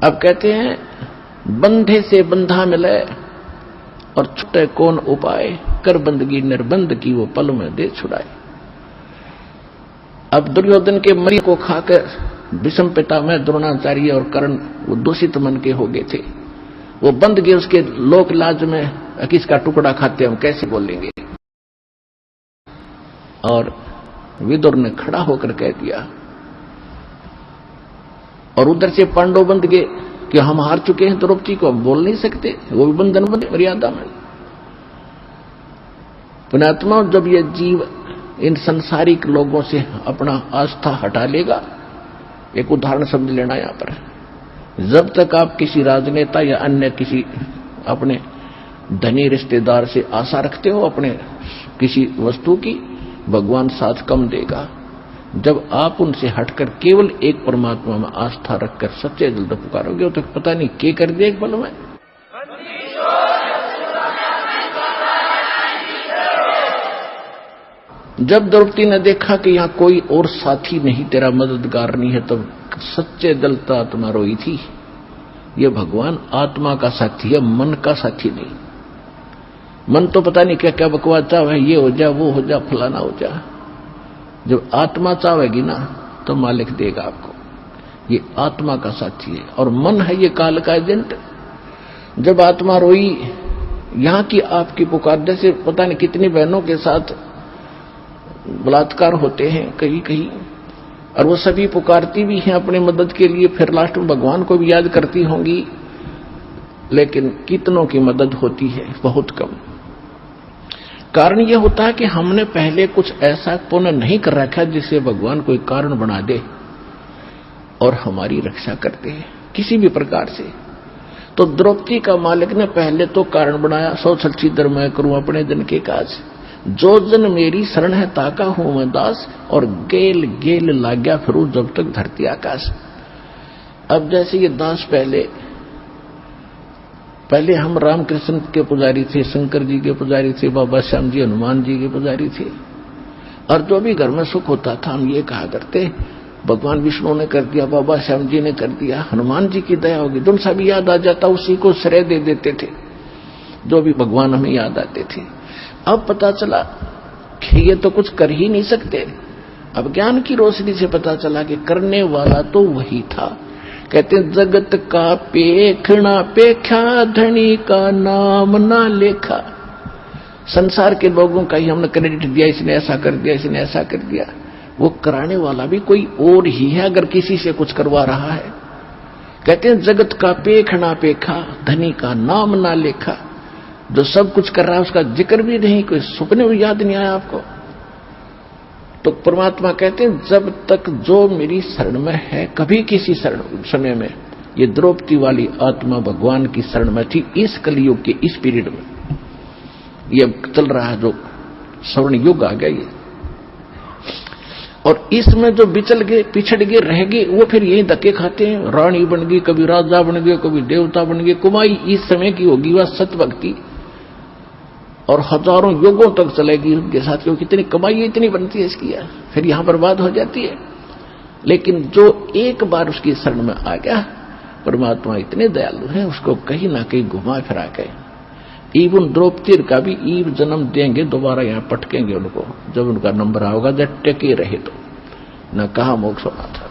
अब कहते हैं बंधे से बंधा मिले और छुटे कौन उपाय, कर बंदगी निर्बंध की वो पल में दे छुड़ाए। अब दुर्योधन के मरी को खाकर विषम पिता में द्रोणाचार्य और कर्ण वो दूषित मन के हो गए थे, वो बंध गए उसके लोक लाज में। किसका टुकड़ा खाते हम कैसे बोलेंगे। और विदुर ने खड़ा होकर कह दिया, और उधर से पांडव बंध गए कि हम हार चुके हैं, द्रौपदी को हम बोल नहीं सकते, वो भी बंधन बंद मर्यादा में। पुण्यात्मा, जब ये जीव इन संसारिक लोगों से अपना आस्था हटा लेगा, एक उदाहरण समझ लेना यहां पर, जब तक आप किसी राजनेता या अन्य किसी अपने धनी रिश्तेदार से आशा रखते हो अपने किसी वस्तु की, भगवान साथ कम देगा। जब आप उनसे हटकर केवल एक परमात्मा में आस्था रखकर सच्चे दिल से पुकारोगे तो पता नहीं क्या कर दे एक पल में। जब द्रौपदी ने देखा कि यहां कोई और साथी नहीं, तेरा मददगार नहीं है, तब सच्चे दिल से आत्मा रोई थी। ये भगवान आत्मा का साथी है, मन का साथी नहीं। मन तो पता नहीं क्या क्या बकवास चाहे, ये हो जा, वो हो जा, फलाना हो जा। जब आत्मा चाहेगी ना तो मालिक देगा आपको। ये आत्मा का साथी है, और मन है ये काल का एजेंट। जब आत्मा रोई, यहां की आपकी पुकार, जैसे पता नहीं कितनी बहनों के साथ बलात्कार होते हैं कहीं कहीं, और वो सभी पुकारती भी हैं अपने मदद के लिए, फिर लास्ट में भगवान को भी याद करती होंगी, लेकिन कितनों की मदद होती है, बहुत कम। कारण यह होता है कि हमने पहले कुछ ऐसा पुण्य नहीं कर रखा जिससे भगवान कोई कारण बना दे और हमारी रक्षा करते हैं किसी भी प्रकार से। तो द्रौपदी का मालिक ने पहले तो कारण बनाया, सो सच्ची दर मैं करूं अपने जन के काज, जो जन मेरी शरण है ताका हूं मैं दास, और गेल गेल लाग्या फिरू जब तक धरती आकाश। अब जैसे ये दास पहले हम रामकृष्ण के पुजारी थे, शंकर जी के पुजारी थे, बाबा श्याम जी हनुमान जी के पुजारी थे, और जो भी घर में सुख होता था हम ये कहा करते भगवान विष्णु ने कर दिया, बाबा श्याम जी ने कर दिया, हनुमान जी की दया होगी। दुन सा भी याद आ जाता, उसी को श्रेय दे देते थे, जो भी भगवान हमें याद आते थे। अब पता चला कि ये तो कुछ कर ही नहीं सकते। अब ज्ञान की रोशनी से पता चला कि करने वाला तो वही था। कहते हैं जगत का पेखना पेखा, धनी का नाम ना लेखा। संसार के लोगों का ही हमने क्रेडिट दिया, इसने ऐसा कर दिया, इसने ऐसा कर दिया। वो कराने वाला भी कोई और ही है अगर किसी से कुछ करवा रहा है। कहते हैं जगत का पेखना पेखा, धनी का नाम ना लेखा। जो सब कुछ कर रहा है उसका जिक्र भी नहीं, कोई सुपने में याद नहीं आया आपको। तो परमात्मा कहते हैं जब तक जो मेरी शरण में है, कभी किसी समय में, ये द्रौपदी वाली आत्मा भगवान की शरण में थी। इस कलयुग के इस पीरियड में ये चल रहा है जो स्वर्ण युग आ गया ये, और इसमें जो बिचल गए, पिछड़ गए, रह गए, वो फिर यही धक्के खाते हैं। रानी बन गई, कभी राजा बन गए, कभी देवता बन गए। कुमाई इस समय की होगी वह सत भक्ति, और हजारों युगों तक चलेगी उनके साथ, क्योंकि इतनी कमाई इतनी बनती है इसकी, फिर यहां बर्बाद हो जाती है। लेकिन जो एक बार उसकी शरण में आ गया, परमात्मा इतने दयालु है, उसको कहीं ना कहीं घुमा फिरा के इवन द्रौपदी का भी ईव जन्म देंगे, दोबारा यहां पटकेंगे उनको, जब उनका नंबर आओगा, जब टेके रहे तो न कहा मोक्ष होना था।